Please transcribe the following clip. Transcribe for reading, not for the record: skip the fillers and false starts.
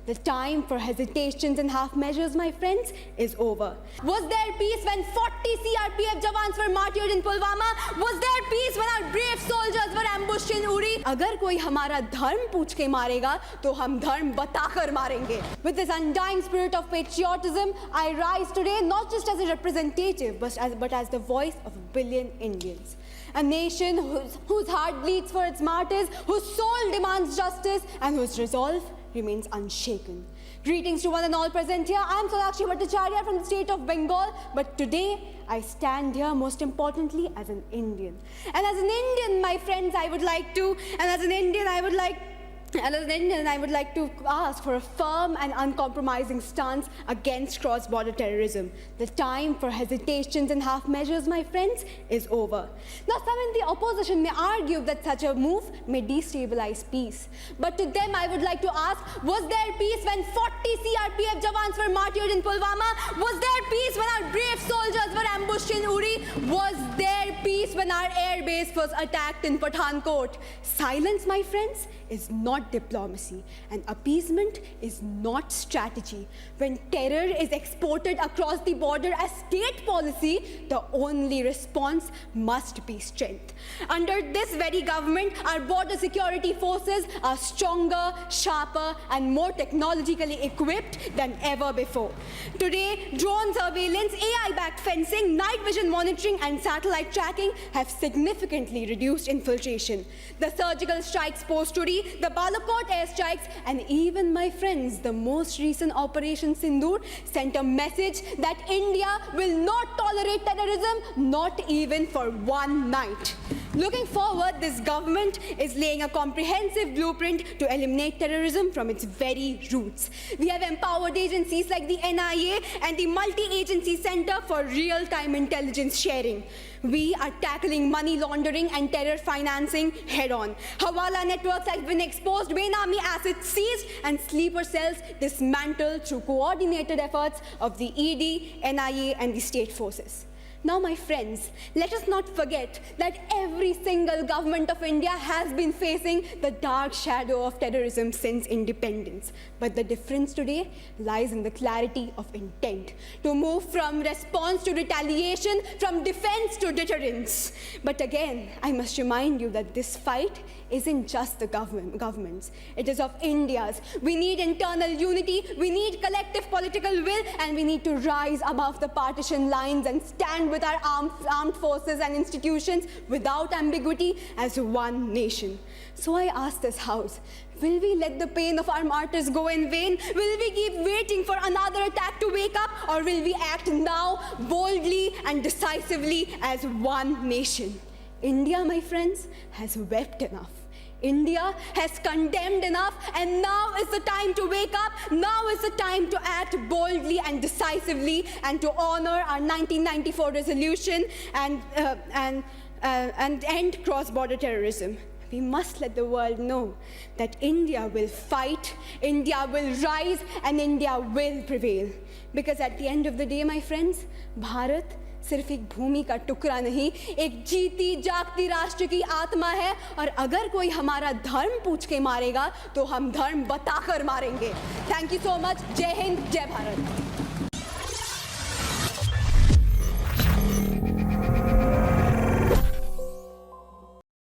The time for hesitations and half measures, my friends, is over. Was there peace when 40 CRPF jawans were martyred in Pulwama? Was there peace when our brave soldiers were ambushed in Uri? अगर कोई हमारा धर्म पूछ के मारेगा, तो हम धर्म बताकर मारेंगे. With this undying spirit of patriotism, I rise today not just as a representative, but as the voice of a billion Indians. A nation whose heart bleeds for its martyrs, whose soul demands justice, and whose resolve remains unshaken. Greetings to one and all present here. I am Sonakshi Bhattacharya from the state of Bengal, but today I stand here most importantly as an Indian. And as an Indian, my friends, I would like to ask for a firm and uncompromising stance against cross-border terrorism. The time for hesitations and half measures, my friends, is over. Now, some in the opposition may argue that such a move may destabilize peace. But to them, I would like to ask, was there peace when 40 CRPF jawans were martyred in Pulwama? Was there peace when our brave soldiers were ambushed in Uri? Was there peace when our air base was attacked in Pathankot? Silence, my friends, is not diplomacy, and appeasement is not strategy. When terror is exported across the border as state policy, the only response must be strength. Under this very government, our border security forces are stronger, sharper, and more technologically equipped than ever before. Today, drone surveillance, AI-backed fencing, night vision monitoring, and satellite tracking have significantly reduced infiltration. The surgical strikes post-Uri, the Balakot airstrikes, and even, my friends, the most recent Operation Sindoor sent a message that India will not tolerate terrorism, not even for one night. Looking forward, this government is laying a comprehensive blueprint to eliminate terrorism from its very roots. We have empowered agencies like the NIA and the Multi-Agency Center for Real-Time Intelligence Sharing. We are tackling money laundering and terror financing head-on. Hawala networks have been exposed, Benami assets seized, and sleeper cells dismantled through coordinated efforts of the ED, NIA, and the state forces. Now, my friends, let us not forget that every single government of India has been facing the dark shadow of terrorism since independence. But the difference today lies in the clarity of intent to move from response to retaliation, from defense to deterrence. But again, I must remind you that this fight isn't just the government's. It is of India's. We need internal unity, we need collective political will, and we need to rise above the partition lines and stand with our armed forces and institutions without ambiguity as one nation. So I ask this House, will we let the pain of our martyrs go in vain? Will we keep waiting for another attack to wake up? Or will we act now boldly and decisively as one nation? India, my friends, has wept enough. India has condemned enough, and now is the time to wake up. Now is the time to act boldly and decisively and to honor our 1994 resolution and end cross-border terrorism. We must let the world know that India will fight, India will rise, and India will prevail. Because at the end of the day, my friends, Bharat सिर्फ एक भूमि का टुकड़ा नहीं, एक जीती जागती राष्ट्र की आत्मा है, और अगर कोई हमारा धर्म पूछ के मारेगा, तो हम धर्म बताकर मारेंगे. Thank you so much. जय हिंद, जय भारत.